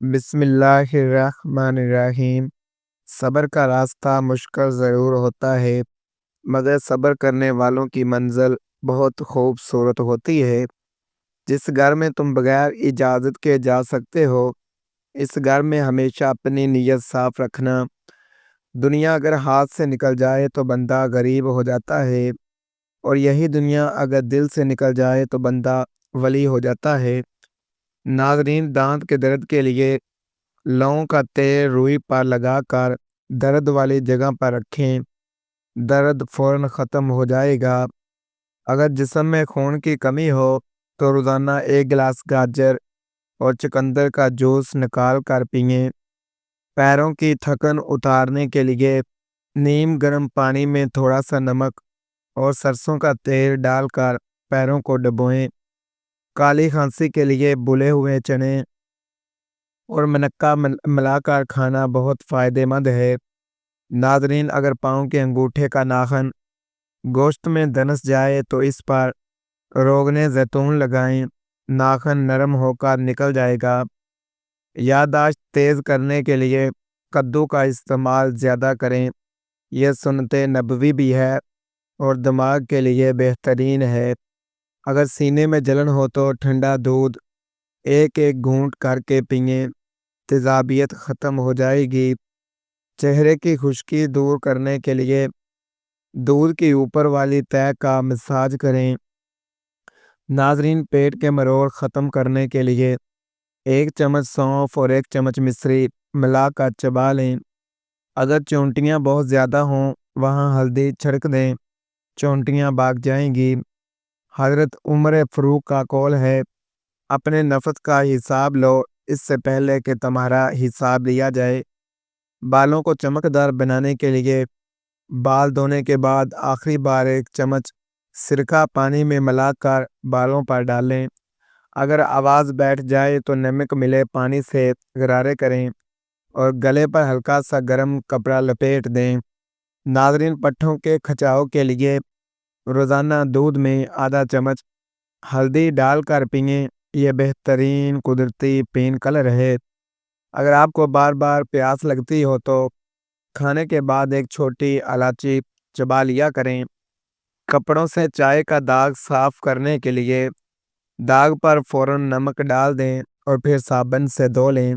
بسم اللہ الرحمن الرحیم۔ صبر کا راستہ مشکل ضرور ہوتا ہے، مگر صبر کرنے والوں کی منزل بہت خوبصورت ہوتی ہے۔ جس گھر میں تم بغیر اجازت کے جا سکتے ہو، اس گھر میں ہمیشہ اپنی نیت صاف رکھنا۔ دنیا اگر ہاتھ سے نکل جائے تو بندہ غریب ہو جاتا ہے، اور یہی دنیا اگر دل سے نکل جائے تو بندہ ولی ہو جاتا ہے۔ ناظرین، دانت کے درد کے لیے لونگ کا تیل روئی پر لگا کر درد والی جگہ پر رکھیں، درد فوراً ختم ہو جائے گا۔ اگر جسم میں خون کی کمی ہو تو روزانہ 1 گلاس گاجر اور چقندر کا جوس نکال کر پئیں۔ پیروں کی تھکن اتارنے کے لیے نیم گرم پانی میں تھوڑا سا نمک اور سرسوں کا تیل ڈال کر پیروں کو ڈبوئیں۔ کالی کھانسی کے لیے بھنے ہوئے چنے اور منقع ملا کر کھانا بہت فائدہ مند ہے۔ ناظرین، اگر پاؤں کے انگوٹھے کا ناخن گوشت میں دنس جائے تو اس پر روغن زیتون لگائیں، ناخن نرم ہو کر نکل جائے گا۔ یادداشت تیز کرنے کے لیے کدو کا استعمال زیادہ کریں، یہ سنت نبوی بھی ہے اور دماغ کے لیے بہترین ہے۔ اگر سینے میں جلن ہو تو ٹھنڈا دودھ ایک گھونٹ کر کے پئیں، تیزابیت ختم ہو جائے گی۔ چہرے کی خشکی دور کرنے کے لیے دودھ کی اوپر والی تہہ کا مساج کریں۔ ناظرین، پیٹ کے مروڑ ختم کرنے کے لیے 1 چمچ سونف اور 1 چمچ مصری ملا کر چبا لیں۔ اگر چونٹیاں بہت زیادہ ہوں وہاں ہلدی چھڑک دیں، چونٹیاں بھاگ جائیں گی۔ حضرت عمر فاروق کا قول ہے، اپنے نفس کا حساب لو اس سے پہلے کہ تمہارا حساب لیا جائے۔ بالوں کو چمکدار بنانے کے لیے بال دھونے کے بعد آخری بار 1 چمچ سرکہ پانی میں ملا کر بالوں پر ڈالیں۔ اگر آواز بیٹھ جائے تو نمک ملے پانی سے غرارے کریں اور گلے پر ہلکا سا گرم کپڑا لپیٹ دیں۔ ناظرین، پٹھوں کے کھچاؤ کے لیے روزانہ دودھ میں ½ چمچ ہلدی ڈال کر پئیں، یہ بہترین قدرتی پین کلر ہے۔ اگر آپ کو بار بار پیاس لگتی ہو تو کھانے کے بعد ایک چھوٹی الائچی چبا لیا کریں۔ کپڑوں سے چائے کا داغ صاف کرنے کے لیے داغ پر فوراً نمک ڈال دیں اور پھر صابن سے دھو لیں۔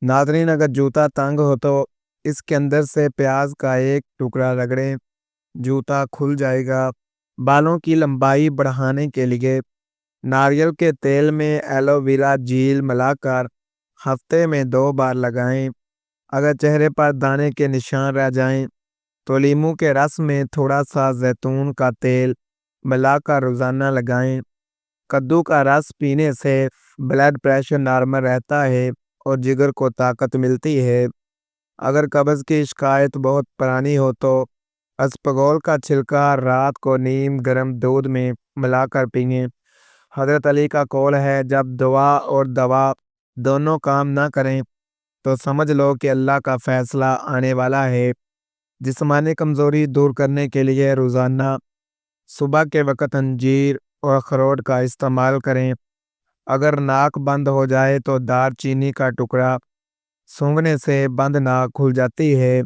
ناظرین، اگر جوتا تنگ ہو تو اس کے اندر سے پیاز کا ایک ٹکڑا رگڑیں، جوتا کھل جائے گا۔ بالوں کی لمبائی بڑھانے کے لیے ناریل کے تیل میں ایلو ویرا جیل ملا کر ہفتے میں 2 بار لگائیں۔ اگر چہرے پر دانے کے نشان رہ جائیں تو لیموں کے رس میں تھوڑا سا زیتون کا تیل ملا کر روزانہ لگائیں۔ کدو کا رس پینے سے بلڈ پریشر نارمل رہتا ہے اور جگر کو طاقت ملتی ہے۔ اگر قبض کی شکایت بہت پرانی ہو تو اسپغول کا چھلکا رات کو نیم گرم دودھ میں ملا کر پئیں۔ حضرت علی کا قول ہے، جب دعا اور دوا دونوں کام نہ کریں تو سمجھ لو کہ اللہ کا فیصلہ آنے والا ہے۔ جسمانی کمزوری دور کرنے کے لیے روزانہ صبح کے وقت انجیر اور اخروٹ کا استعمال کریں۔ اگر ناک بند ہو جائے تو دار چینی کا ٹکڑا سونگھنے سے بند ناک کھل جاتی ہے۔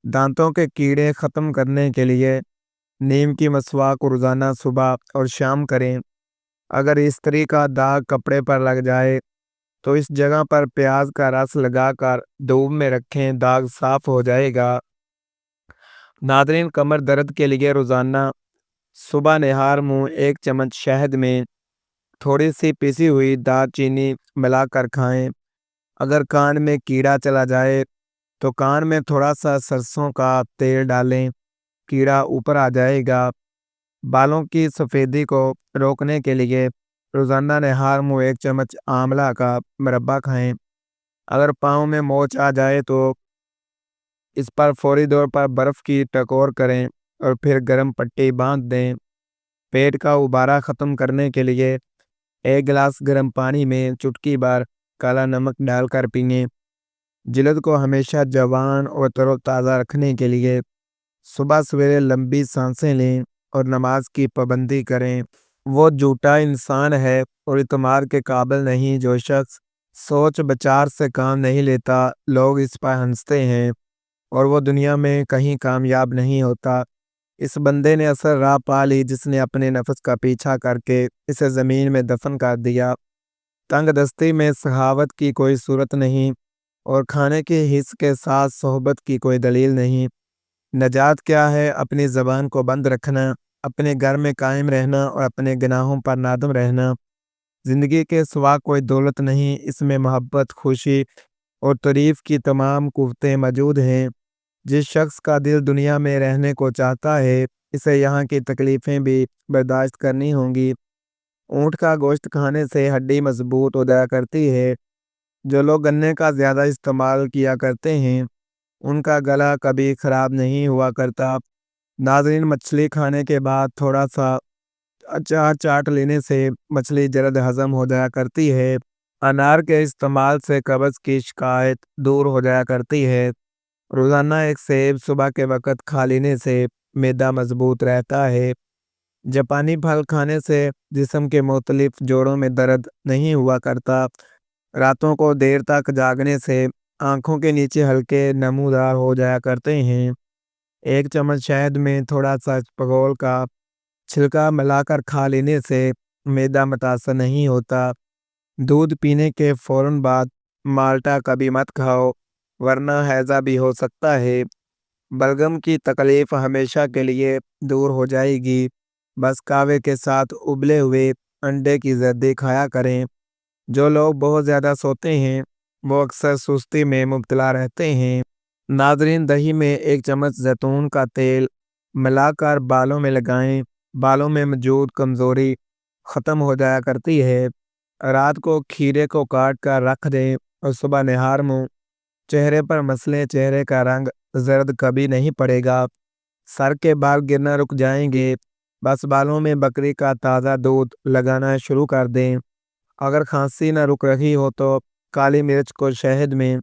دانتوں کے کیڑے ختم کرنے کے لیے نیم کی مسواک روزانہ صبح اور شام کریں۔ اگر استری کا داغ کپڑے پر لگ جائے تو اس جگہ پر پیاز کا رس لگا کر دھوپ میں رکھیں، داغ صاف ہو جائے گا۔ ناظرین، کمر درد کے لیے روزانہ صبح نہار منہ 1 چمچ شہد میں تھوڑی سی پیسی ہوئی دار چینی ملا کر کھائیں۔ اگر کان میں کیڑا چلا جائے تو کان میں تھوڑا سا سرسوں کا تیل ڈالیں، کیڑا اوپر آ جائے گا۔ بالوں کی سفیدی کو روکنے کے لیے روزانہ نہار منہ 1 چمچ آملہ کا مربع کھائیں۔ اگر پاؤں میں موچ آ جائے تو اس پر فوری طور پر برف کی ٹکور کریں اور پھر گرم پٹی باندھ دیں۔ پیٹ کا ابارہ ختم کرنے کے لیے 1 گلاس گرم پانی میں چٹکی بھر کالا نمک ڈال کر پئیں۔ جلد کو ہمیشہ جوان اور تر و تازہ رکھنے کے لیے صبح سویرے لمبی سانسیں لیں اور نماز کی پابندی کریں۔ وہ جھوٹا انسان ہے اور اعتماد کے قابل نہیں جو شخص سوچ بچار سے کام نہیں لیتا، لوگ اس پر ہنستے ہیں اور وہ دنیا میں کہیں کامیاب نہیں ہوتا۔ اس بندے نے اصل راہ پا لی جس نے اپنے نفس کا پیچھا کر کے اسے زمین میں دفن کر دیا۔ تنگ دستی میں سخاوت کی کوئی صورت نہیں، اور کھانے کی حص کے ساتھ صحبت کی کوئی دلیل نہیں۔ نجات کیا ہے؟ اپنی زبان کو بند رکھنا، اپنے گھر میں قائم رہنا اور اپنے گناہوں پر نادم رہنا۔ زندگی کے سوا کوئی دولت نہیں، اس میں محبت، خوشی اور تعریف کی تمام قوتیں موجود ہیں۔ جس شخص کا دل دنیا میں رہنے کو چاہتا ہے، اسے یہاں کی تکلیفیں بھی برداشت کرنی ہوں گی۔ اونٹ کا گوشت کھانے سے ہڈی مضبوط ہو جایا کرتی ہے۔ جو لوگ گنے کا زیادہ استعمال کیا کرتے ہیں، ان کا گلا کبھی خراب نہیں ہوا کرتا۔ ناظرین، مچھلی کھانے کے بعد تھوڑا سا اچار چاٹ لینے سے مچھلی جلد ہضم ہو جایا کرتی ہے۔ انار کے استعمال سے قبض کی شکایت دور ہو جایا کرتی ہے۔ روزانہ ایک سیب صبح کے وقت کھا لینے سے معدہ مضبوط رہتا ہے۔ جاپانی پھل کھانے سے جسم کے مختلف جوڑوں میں درد نہیں ہوا کرتا۔ راتوں کو دیر تک جاگنے سے آنکھوں کے نیچے ہلکے نمودار ہو جایا کرتے ہیں۔ ایک چمچ شہد میں تھوڑا سا پغول کا چھلکا ملا کر کھا لینے سے معدہ متاثر نہیں ہوتا۔ دودھ پینے کے فوراً بعد مالٹا کبھی مت کھاؤ، ورنہ ہیضہ بھی ہو سکتا ہے۔ بلغم کی تکلیف ہمیشہ کے لیے دور ہو جائے گی۔ بس قہوے کے ساتھ ابلے ہوئے انڈے کی زردی کھایا کریں۔ جو لوگ بہت زیادہ سوتے ہیں، وہ اکثر سستی میں مبتلا رہتے ہیں۔ ناظرین، دہی میں ایک چمچ زیتون کا تیل ملا کر بالوں میں لگائیں، بالوں میں موجود کمزوری ختم ہو جایا کرتی ہے۔ رات کو کھیرے کو کاٹ کر رکھ دیں اور صبح نہار منہ چہرے پر مسلیں، چہرے کا رنگ زرد کبھی نہیں پڑے گا۔ سر کے بال گرنا رک جائیں گے۔ بس بالوں میں بکری کا تازہ دودھ لگانا شروع کر دیں۔ اگر کھانسی نہ رک رہی ہو تو کالی مرچ کو شہد میں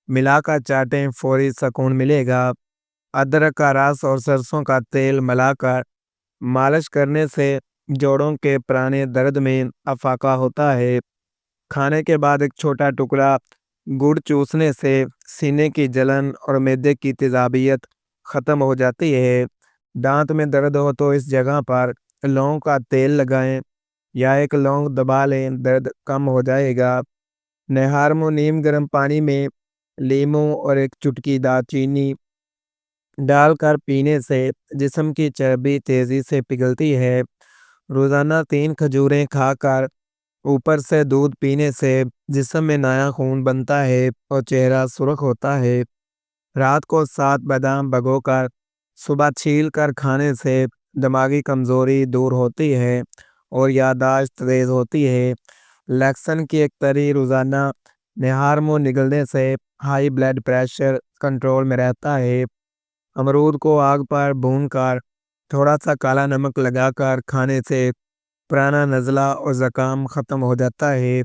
ملا کر چاٹیں، فوری سکون ملے گا۔ ادرک کا رس اور سرسوں کا تیل ملا کر مالش کرنے سے جوڑوں کے پرانے درد میں افاقہ ہوتا ہے۔ کھانے کے بعد ایک چھوٹا ٹکڑا گڑ چوسنے سے سینے کی جلن اور معدے کی تیزابیت ختم ہو جاتی ہے۔ دانت میں درد ہو تو اس جگہ پر لونگ کا تیل لگائیں یا ایک لونگ دبا لیں، درد کم ہو جائے گا۔ نہار منہ نیم گرم پانی میں لیموں اور ایک چٹکی دار چینی ڈال کر پینے سے جسم کی چربی تیزی سے پگھلتی ہے۔ روزانہ 3 کھجوریں کھا کر اوپر سے دودھ پینے سے جسم میں نیا خون بنتا ہے اور چہرہ سرخ ہوتا ہے۔ رات کو 7 بادام بھگو کر صبح چھیل کر کھانے سے دماغی کمزوری دور ہوتی ہے اور یادداشت تیز ہوتی ہے۔ لہسن کی ایک تری روزانہ نہار منہ نگلنے سے ہائی بلڈ پریشر کنٹرول میں رہتا ہے۔ امرود کو آگ پر بھون کر تھوڑا سا کالا نمک لگا کر کھانے سے پرانا نزلہ اور زکام ختم ہو جاتا ہے۔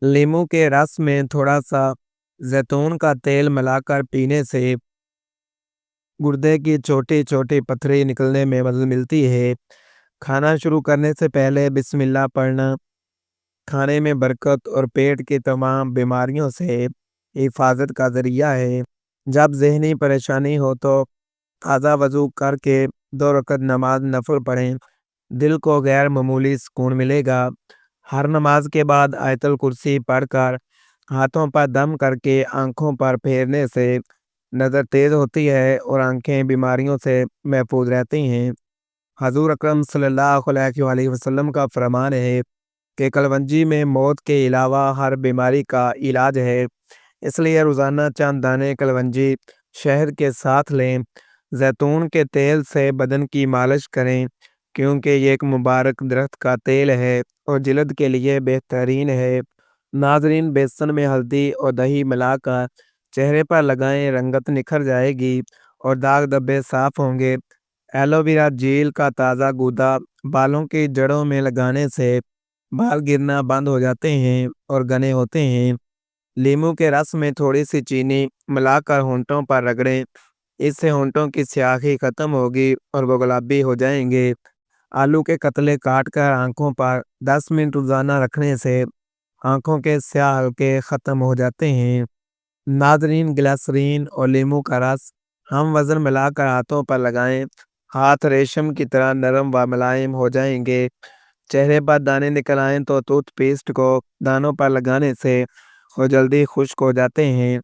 لیموں کے رس میں تھوڑا سا زیتون کا تیل ملا کر پینے سے گردے کی چھوٹی چھوٹی پتھری نکلنے میں مدد ملتی ہے۔ کھانا شروع کرنے سے پہلے بسم اللہ پڑھنا کھانے میں برکت اور پیٹ کی تمام بیماریوں سے حفاظت کا ذریعہ ہے۔ جب ذہنی پریشانی ہو تو تازہ وضو کر کے 2 رکعت نماز نفل پڑھیں، دل کو غیر معمولی سکون ملے گا۔ ہر نماز کے بعد آیت الکرسی پڑھ کر ہاتھوں پر دم کر کے آنکھوں پر پھیرنے سے نظر تیز ہوتی ہے اور آنکھیں بیماریوں سے محفوظ رہتی ہیں۔ حضور اکرم صلی اللہ علیہ وآلہ وسلم کا فرمان ہے کہ کلونجی میں موت کے علاوہ ہر بیماری کا علاج ہے، اس لیے روزانہ چند دانے کلونجی شہد کے ساتھ لیں۔ زیتون کے تیل سے بدن کی مالش کریں کیونکہ یہ ایک مبارک درخت کا تیل ہے اور جلد کے لیے بہترین ہے۔ ناظرین، بیسن میں ہلدی اور دہی ملا کر چہرے پر لگائیں، رنگت نکھر جائے گی اور داغ دھبے صاف ہوں گے۔ ایلو ویرا جیل کا تازہ گودا بالوں کی جڑوں میں لگانے سے بال گرنا بند ہو جاتے ہیں اور گھنے ہوتے ہیں۔ لیموں کے رس میں تھوڑی سی چینی ملا کر ہونٹوں پر رگڑیں، اس سے ہونٹوں کی سیاہی ختم ہوگی اور وہ گلابی ہو جائیں گے۔ آلو کے قطرے کاٹ کر آنکھوں پر 10 منٹ روزانہ رکھنے سے آنکھوں کے سیاہ حلقے ختم ہو جاتے ہیں۔ ناظرین، گلسرین اور لیموں کا رس ہم وزن ملا کر ہاتھوں پر لگائیں، ہاتھ ریشم کی طرح نرم و ملائم ہو جائیں گے۔ چہرے پر دانے نکل آئیں تو ٹوتھ پیسٹ کو دانوں پر لگانے سے وہ جلدی خشک ہو جاتے ہیں۔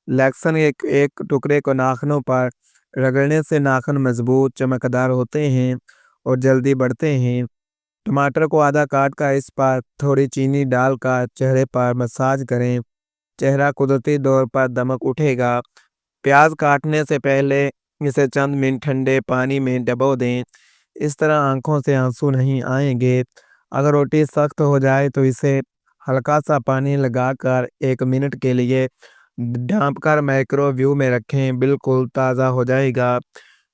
لیکسن ایک ٹکڑے کو ناخنوں پر رگڑنے سے ناخن مضبوط چمکدار ہوتے ہیں اور جلدی بڑھتے ہیں۔ ٹماٹر کو آدھا کاٹ کر اس پر تھوڑی چینی ڈال کر چہرے پر مساج کریں، چہرہ قدرتی طور پر دمک اٹھے گا۔ پیاز کاٹنے سے پہلے اسے چند منٹ ٹھنڈے پانی میں ڈبو دیں، اس طرح آنکھوں سے آنسو نہیں آئیں گے۔ اگر روٹی سخت ہو جائے تو اسے ہلکا سا پانی لگا کر 1 منٹ کے لیے ڈھانپ کر مائکرو ویو میں رکھیں، بالکل تازہ ہو جائے گا۔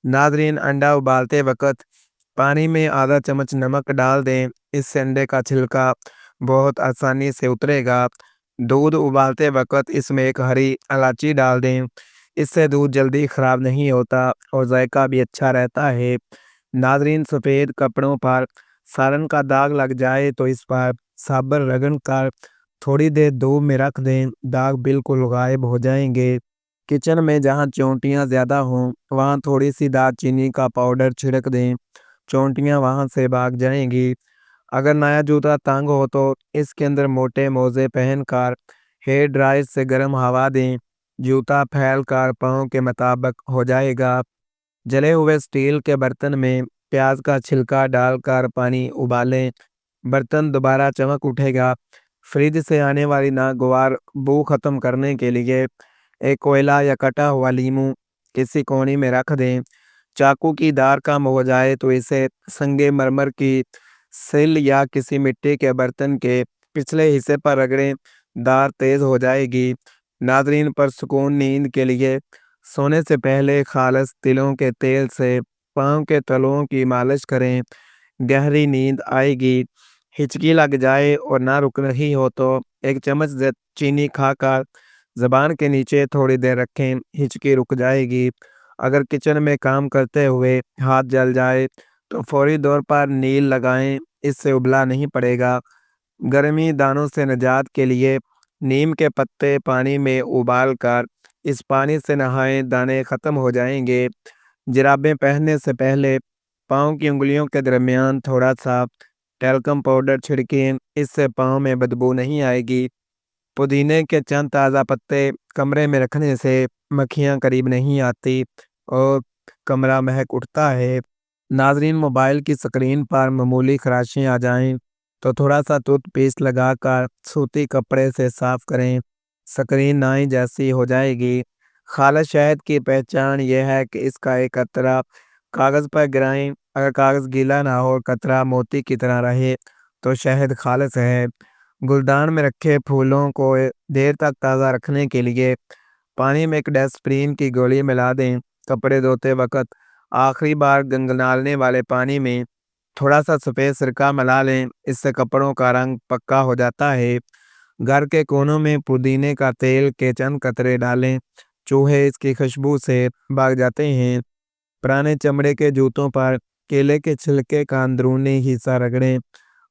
ناظرین، انڈا ابالتے وقت پانی میں آدھا چمچ نمک ڈال دیں، اس سے انڈے کا چھلکا بہت آسانی سے اترے گا۔ دودھ ابالتے وقت اس میں ایک ہری الائچی ڈال دیں، اس سے دودھ جلدی خراب نہیں ہوتا اور ذائقہ بھی اچھا رہتا ہے۔ ناظرین، سفید کپڑوں پر سالن کا داغ لگ جائے تو اس پر صابن رگڑ کر تھوڑی دیر دھوپ میں رکھ دیں، داغ بالکل غائب ہو جائیں گے۔ کچن میں جہاں چونٹیاں زیادہ ہوں وہاں تھوڑی سی دار چینی کا پاؤڈر چھڑک دیں، چونٹیاں وہاں سے بھاگ جائیں گی۔ اگر نیا جوتا تنگ ہو تو اس کے اندر موٹے موزے پہن کر ہیئر ڈرائر سے گرم ہوا دیں، جوتا پھیل کر پاؤں کے مطابق ہو جائے گا۔ جلے ہوئے سٹیل کے برتن میں پیاز کا چھلکا ڈال کر پانی ابالیں، برتن دوبارہ چمک اٹھے گا۔ فریج سے آنے والی ناگوار بو ختم کرنے کے لیے ایک کوئلہ یا کٹا ہوا لیموں کسی کونے میں رکھ دیں۔ چاقو کی دھار کم ہو جائے تو اسے سنگ مرمر کی سل یا کسی مٹی کے برتن کے پچھلے حصے پر رگڑیں، دھار تیز ہو جائے گی۔ ناظرین، پرسکون نیند کے لیے سونے سے پہلے خالص تلوں کے تیل سے پاؤں کے تلوؤں کی مالش کریں، گہری نیند آئے گی۔ ہچکی لگ جائے اور نہ رک رہی ہو تو 1 چمچ چینی کھا کر زبان کے نیچے تھوڑی دیر رکھیں، ہچکی رک جائے گی۔ اگر کچن میں کام کرتے ہوئے ہاتھ جل جائے تو فوری طور پر نیل لگائیں، اس سے ابلا نہیں پڑے گا۔ گرمی دانوں سے نجات کے لیے نیم کے پتے پانی میں ابال کر اس پانی سے نہائیں، دانے ختم ہو جائیں گے۔ جرابیں پہننے سے پہلے پاؤں کی انگلیوں کے درمیان تھوڑا سا ٹیلکم پاؤڈر چھڑکیں، اس سے پاؤں میں بدبو نہیں آئے گی۔ پودینے کے چند تازہ پتے کمرے میں رکھنے سے مکھیاں قریب نہیں آتی اور کمرہ مہک اٹھتا ہے۔ ناظرین، موبائل کی سکرین پر معمولی خراشیں آ جائیں تو تھوڑا سا ٹوتھ پیسٹ لگا کر سوتی کپڑے سے صاف کریں، سکرین نئی جیسی ہو جائے گی۔ خالص شہد کی پہچان یہ ہے کہ اس کا ایک قطرہ کاغذ پر گرائیں، اگر کاغذ گیلا نہ ہو اور قطرہ موتی کی طرح رہے تو شہد خالص ہے۔ گلدان میں رکھے پھولوں کو دیر تک تازہ رکھنے کے لیے پانی میں ایک ڈیسپرین کی گولی ملا دیں، کپڑے دھوتے وقت آخری بار گنگنالنے والے پانی میں تھوڑا سا سفید سرکہ ملا لیں، اس سے کپڑوں کا رنگ پکا ہو جاتا ہے۔ گھر کے کونوں میں پودینے کا تیل کے چند قطرے ڈالیں، چوہے اس کی خوشبو سے بھاگ جاتے ہیں۔ پرانے چمڑے کے جوتوں پر کیلے کے چھلکے کا اندرونی حصہ رگڑیں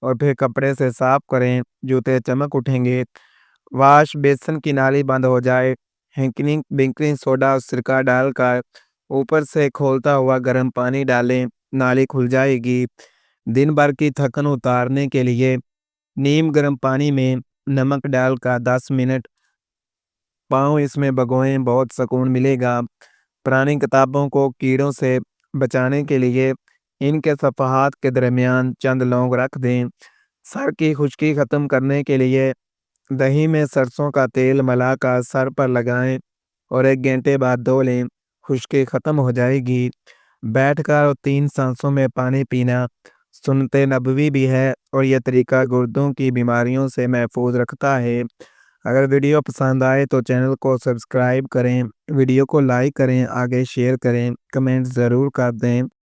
اور پھر کپڑے سے صاف کریں، جوتے چمک اٹھیں گے۔ واش بیسن کی نالی بند ہو جائے، بیکنگ سوڈا اور سرکہ ڈال کر اوپر سے کھولتا ہوا گرم پانی ڈالیں، نالی کھل جائے گی۔ دن بھر کی تھکن اتارنے کے لیے نیم گرم پانی میں نمک ڈال کر 10 منٹ پاؤں اس میں بھگوئیں، بہت سکون ملے گا۔ پرانی کتابوں کو کیڑوں سے بچانے کے لیے ان کے صفحات کے درمیان چند لونگ رکھ دیں۔ سر کی خشکی ختم کرنے کے لیے دہی میں سرسوں کا تیل ملا کر سر پر لگائیں اور 1 گھنٹے بعد دھو لیں، خشکی ختم ہو جائے گی۔ بیٹھ کر 3 سانسوں میں پانی پینا سنت نبوی بھی ہے اور یہ طریقہ گردوں کی بیماریوں سے محفوظ رکھتا ہے۔ اگر ویڈیو پسند آئے تو چینل کو سبسکرائب کریں، ویڈیو کو لائک کریں، آگے شیئر کریں، کمنٹ ضرور کر دیں۔